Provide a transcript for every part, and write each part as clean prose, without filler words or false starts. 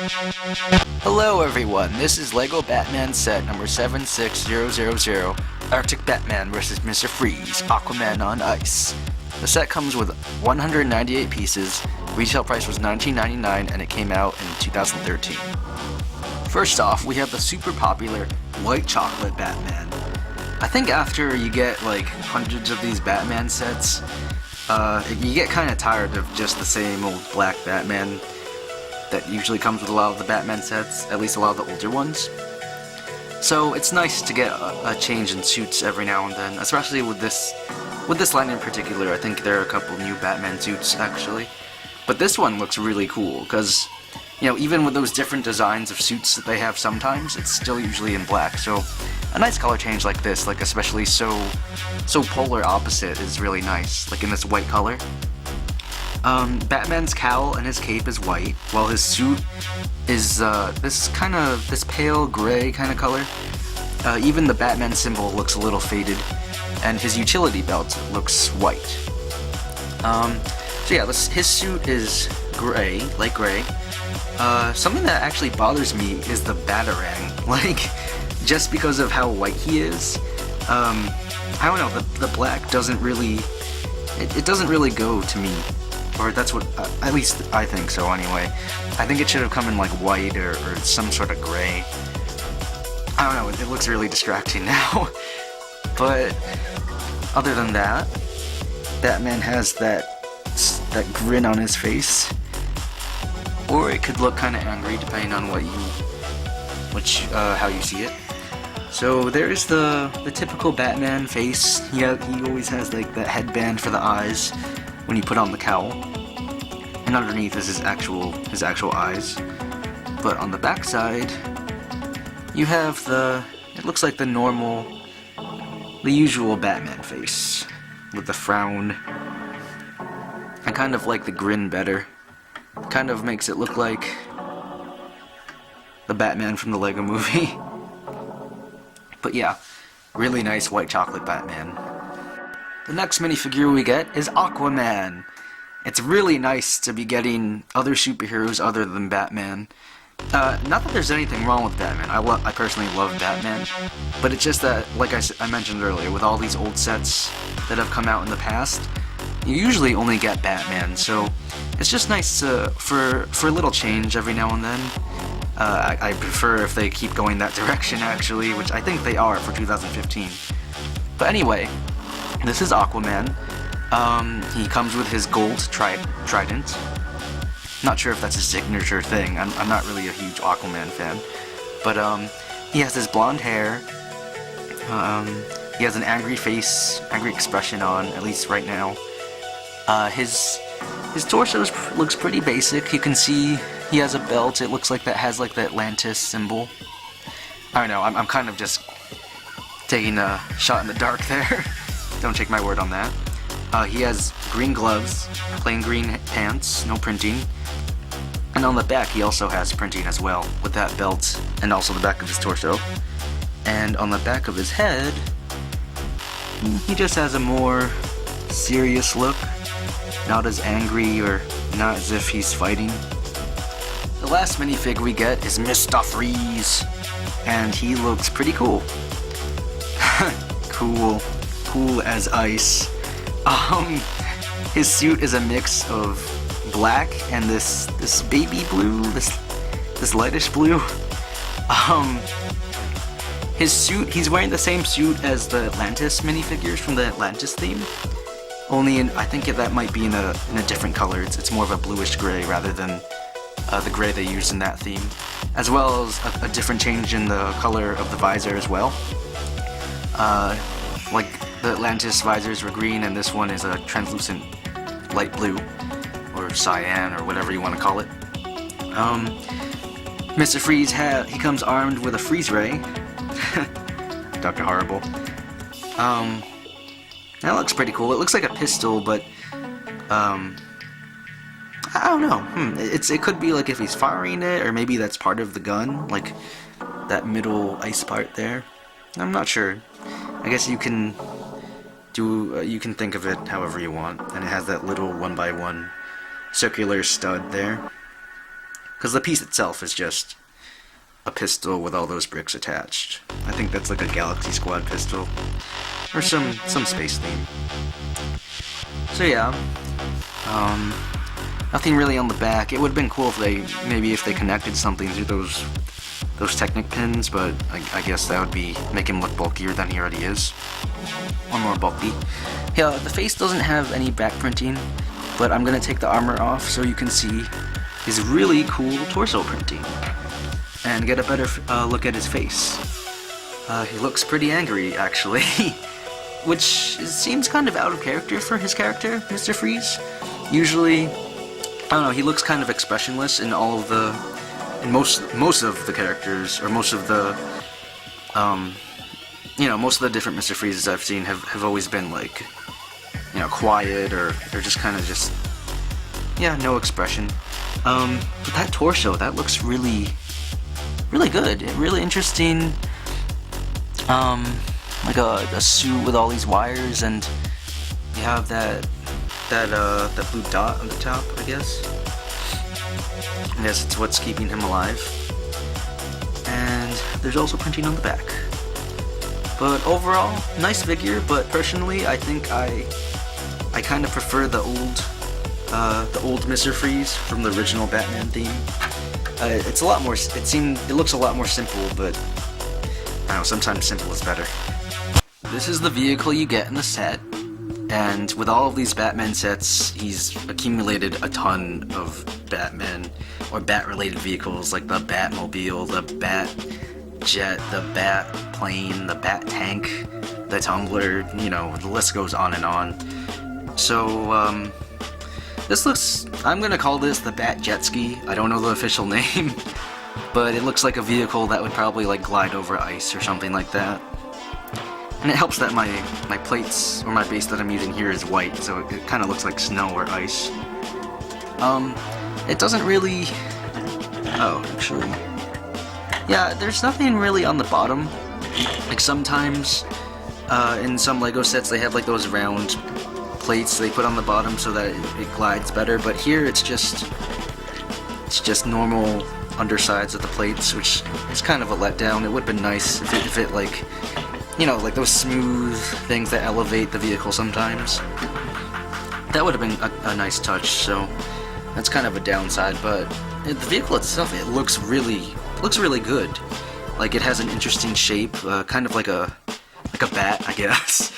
Hello everyone, this is LEGO Batman set number 76000, Arctic Batman vs. Mr. Freeze, Aquaman on Ice. The set comes with 198 pieces, retail price was $19.99 and it came out in 2013. First off, we have the super popular White Chocolate Batman. I think after you get like hundreds of these Batman sets, you get kind of tired of just the same old black Batman that usually comes with a lot of the Batman sets, at least a lot of the older ones. So it's nice to get a change in suits every now and then, especially with this line in particular. I think there are a couple new Batman suits actually, but this one looks really cool because, you know, even with those different designs of suits that they have sometimes, it's still usually in black. So a nice color change like this, like especially so polar opposite, is really nice, like in this white color. Batman's cowl and his cape is white, while his suit is this pale gray kind of color. Even the Batman symbol looks a little faded, and his utility belt looks white. So yeah, his suit is gray, light gray. Something that actually bothers me is the Batarang. Like, just because of how white he is, I don't know, the black doesn't really, it doesn't really go to me. Or that's what, at least I think so anyway. I think it should have come in like white or some sort of gray. I don't know, it looks really distracting now. But other than that, Batman has that grin on his face. Or it could look kind of angry depending on how you see it. So there's the typical Batman face. Yeah, he always has like that headband for the eyes when you put on the cowl, and underneath is his actual eyes. But on the back side, you have it looks like the usual Batman face with the frown. I kind of like the grin better. It kind of makes it look like the Batman from the Lego movie. But yeah, really nice white chocolate Batman. The next minifigure we get is Aquaman. It's really nice to be getting other superheroes other than Batman. Not that there's anything wrong with Batman. I personally love Batman, but it's just that, like I mentioned earlier, with all these old sets that have come out in the past, you usually only get Batman. So it's just nice for a little change every now and then. I prefer if they keep going that direction actually, which I think they are for 2015. But anyway, this is Aquaman. He comes with his gold trident. Not sure if that's his signature thing. I'm not really a huge Aquaman fan. But he has his blonde hair. He has an angry face, angry expression on, at least right now. His torso looks pretty basic. You can see he has a belt. It looks like that has like the Atlantis symbol. I don't know. I'm kind of just taking a shot in the dark there. Don't take my word on that. He has green gloves, plain green pants, no printing. And on the back he also has printing as well, with that belt and also the back of his torso. And on the back of his head, he just has a more serious look. Not as angry or not as if he's fighting. The last minifig we get is Mr. Freeze. And he looks pretty cool. Cool as ice. His suit is a mix of black and this baby blue, this lightish blue. His suit, he's wearing the same suit as the Atlantis minifigures from the Atlantis theme. Only I think that might be in a different color. It's more of a bluish gray rather than the gray they used in that theme. As well as a different change in the color of the visor as well. Like the Atlantis visors were green and this one is a translucent light blue, or cyan, or whatever you want to call it. Mr. Freeze, he comes armed with a freeze ray. Dr. Horrible. That looks pretty cool. It looks like a pistol, but I don't know. It could be like if he's firing it, or maybe that's part of the gun, like that middle ice part there. I'm not sure. I guess you can think of it however you want, and it has that little 1x1 circular stud there. because the piece itself is just a pistol with all those bricks attached. I think that's like a Galaxy Squad pistol, or some space theme. So yeah, nothing really on the back. It would have been cool if they connected something to those Technic pins, but I guess that would make him look bulkier than he already is, or more bulky. Yeah, the face doesn't have any back printing, but I'm gonna take the armor off so you can see his really cool torso printing and get a better look at his face. He looks pretty angry, actually, which seems kind of out of character for his character, Mr. Freeze. Usually, I don't know, he looks kind of expressionless in all of the, in most of the characters, or most of the, most of the different Mr. Freezes I've seen have always been like, quiet or just kind of just, no expression. But that torso, that looks really good, really interesting. Like a suit with all these wires, and you have that blue dot on the top, I guess. I guess it's what's keeping him alive. And there's also printing on the back. But overall, nice figure, but personally, I think I kind of prefer the old Mr. Freeze from the original Batman theme. It's a lot more, it looks a lot more simple, but I don't know, sometimes simple is better. This is the vehicle you get in the set, and with all of these Batman sets, he's accumulated a ton of Batman or Bat-related vehicles, like the Batmobile, the Bat-Jet, the Bat-Plane, the Bat-Tank, the Tumbler, the list goes on and on. So, this looks, I'm gonna call this the Bat Jet Ski. I don't know the official name, but it looks like a vehicle that would probably like glide over ice or something like that. And it helps that my plates, or my base that I'm using here is white, so it kind of looks like snow or ice. It doesn't really, actually, yeah, there's nothing really on the bottom. Like sometimes, in some LEGO sets they have like those round plates they put on the bottom so that it glides better, but here it's just normal undersides of the plates, which is kind of a letdown. It would have been nice if it like, like those smooth things that elevate the vehicle sometimes. That would have been a nice touch, so that's kind of a downside, but the vehicle itself, it looks really good. Like, it has an interesting shape, kind of like a bat, I guess,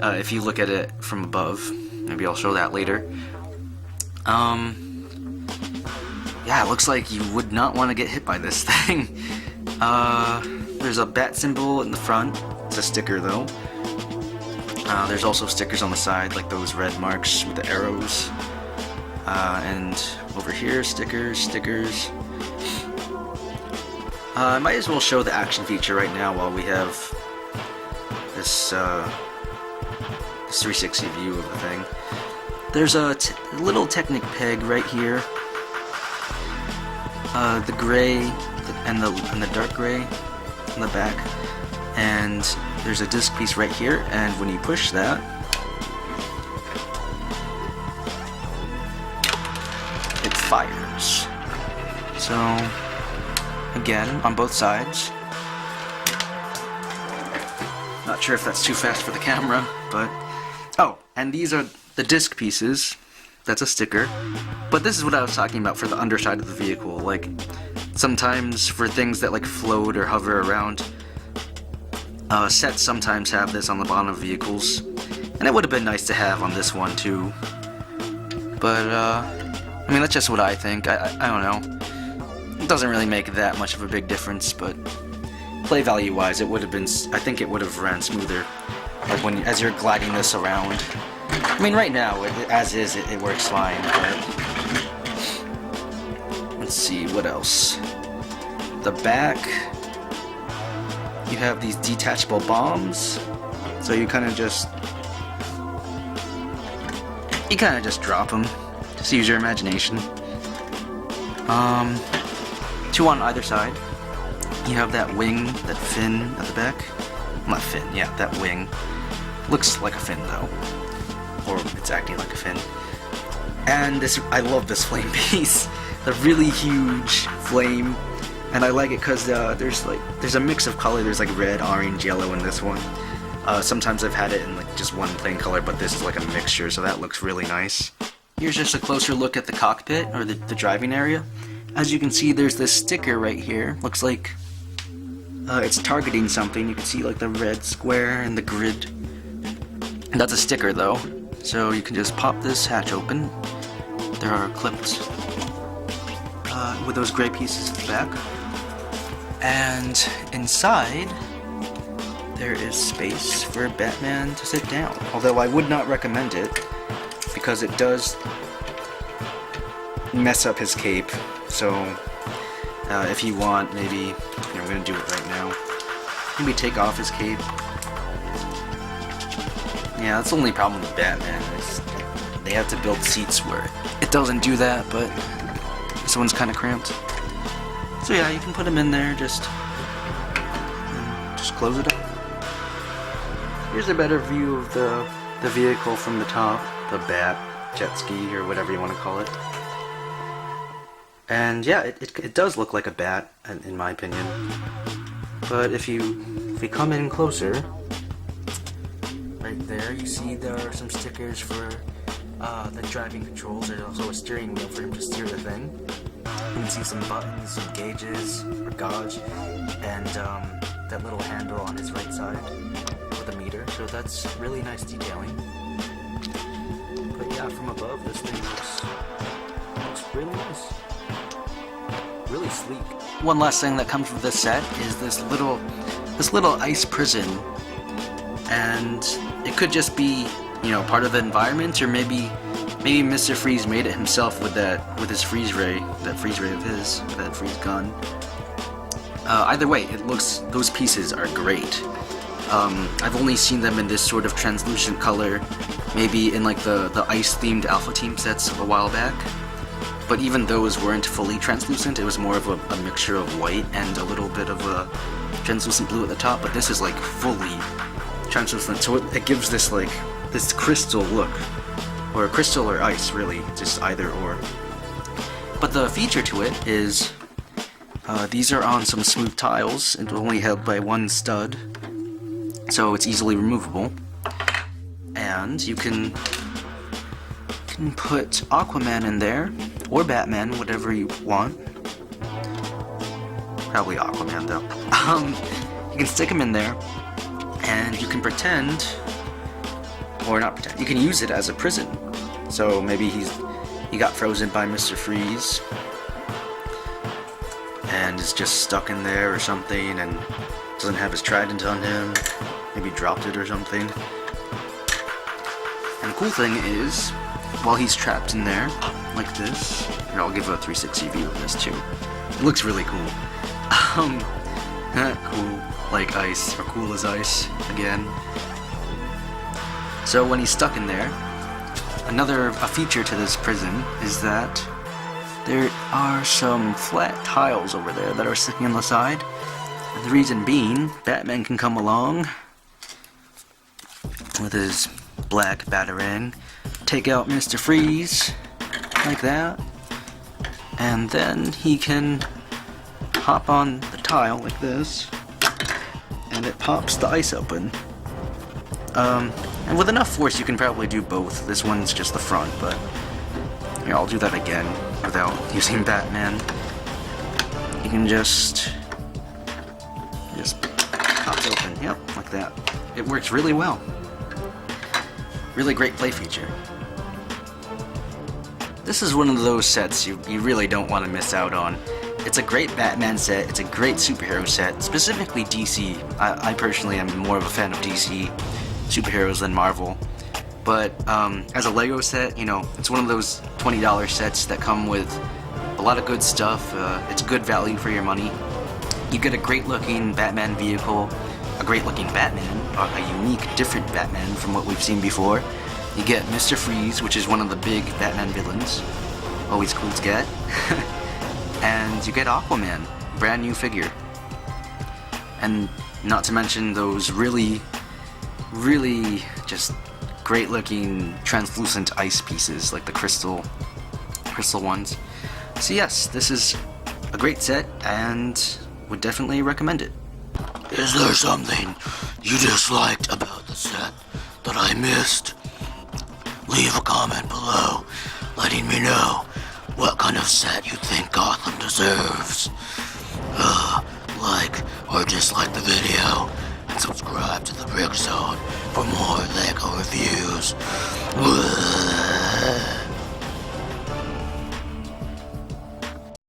if you look at it from above. Maybe I'll show that later. Yeah, it looks like you would not want to get hit by this thing. There's a bat symbol in the front. It's a sticker, though. There's also stickers on the side, like those red marks with the arrows. And over here, stickers. I might as well show the action feature right now while we have this 360 view of the thing. There's a little Technic peg right here. The gray and the dark gray on the back. And there's a disc piece right here, and when you push that, it fires. So, again, on both sides. Not sure if that's too fast for the camera, but... Oh, and these are the disc pieces. That's a sticker. But this is what I was talking about for the underside of the vehicle. Like, sometimes for things that like float or hover around, sets sometimes have this on the bottom of vehicles, and it would have been nice to have on this one too. But I mean, that's just what I think. I don't know. It doesn't really make that much of a big difference, but play value wise, it would have been. I think it would have ran smoother, like as you're gliding this around. I mean, right now, as is, it works fine. But let's see what else. The back. You have these detachable bombs, so you kind of just drop them. Just use your imagination. Two on either side. You have that wing, that fin at the back. Not fin, yeah, that wing. Looks like a fin though, or it's acting like a fin. And this, I love this flame piece. the really huge flame, and I like it because there's a mix of color. There's like red, orange, yellow in this one. Sometimes I've had it in like just one plain color, but this is like a mixture, so that looks really nice. Here's just a closer look at the cockpit, or the driving area. As you can see, there's this sticker right here. Looks like it's targeting something. You can see like the red square and the grid. And that's a sticker though, so you can just pop this hatch open. There are clips with those gray pieces at the back. And inside, there is space for Batman to sit down. Although I would not recommend it, because it does mess up his cape. So if you want, maybe, I'm going to do it right now. Maybe take off his cape. Yeah, that's the only problem with Batman, is they have to build seats where it doesn't do that, but this one's kind of cramped. So yeah, you can put him in there, just close it up. Here's a better view of the vehicle from the top, the Bat, jet ski, or whatever you want to call it. And yeah, it does look like a bat, in my opinion. But if we come in closer, right there, you see there are some stickers for the driving controls. There's also a steering wheel for him to steer the thing. You can see some buttons, some gauges, or gauge, and that little handle on his right side with a meter. So that's really nice detailing. But yeah, from above, this thing looks really nice. Really sleek. One last thing that comes with this set is this little ice prison, and it could just be, part of the environment, or maybe Mr. Freeze made it himself with his freeze ray, that freeze ray of his, that freeze gun. Either way, those pieces are great. I've only seen them in this sort of translucent color, maybe in like the ice-themed Alpha Team sets a while back. But even those weren't fully translucent. It was more of a mixture of white and a little bit of a translucent blue at the top. But this is like fully translucent, so it gives this like this crystal look, or crystal or ice, really, just either or. But the feature to it is these are on some smooth tiles and only held by one stud, so it's easily removable. And you can put Aquaman in there, or Batman, whatever you want. Probably Aquaman though. You can stick him in there, and you can pretend, or not pretend, you can use it as a prison. So maybe he got frozen by Mr. Freeze, and is just stuck in there or something, and doesn't have his trident on him. Maybe dropped it or something. And the cool thing is, while he's trapped in there, like this, here, I'll give a 360 view of this too. It looks really cool. Cool, like ice, or cool as ice, again. So when he's stuck in there, a feature to this prison is that there are some flat tiles over there that are sitting on the side. And the reason being, Batman can come along with his black batarang, take out Mr. Freeze, like that, and then he can hop on the tile like this, and it pops the ice open. And with enough force you can probably do both. This one's just the front, but here, I'll do that again without using Batman. You can just pops open, yep, like that. It works really well. Really great play feature. This is one of those sets you really don't want to miss out on. It's a great Batman set, it's a great superhero set, specifically DC. I personally am more of a fan of DC superheroes than Marvel. But as a Lego set, it's one of those $20 sets that come with a lot of good stuff. It's good value for your money. You get a great looking Batman vehicle, a great looking Batman, a unique, different Batman from what we've seen before. You get Mr. Freeze, which is one of the big Batman villains. Always cool to get. And you get Aquaman, brand new figure. And not to mention those really just great looking translucent ice pieces, like the crystal ones. So yes, this is a great set and would definitely recommend it. Is there something you disliked about the set that I missed? Leave a comment below letting me know what kind of set you think Gotham deserves. Like or dislike the video and subscribe to the Brick Zone for more LEGO reviews.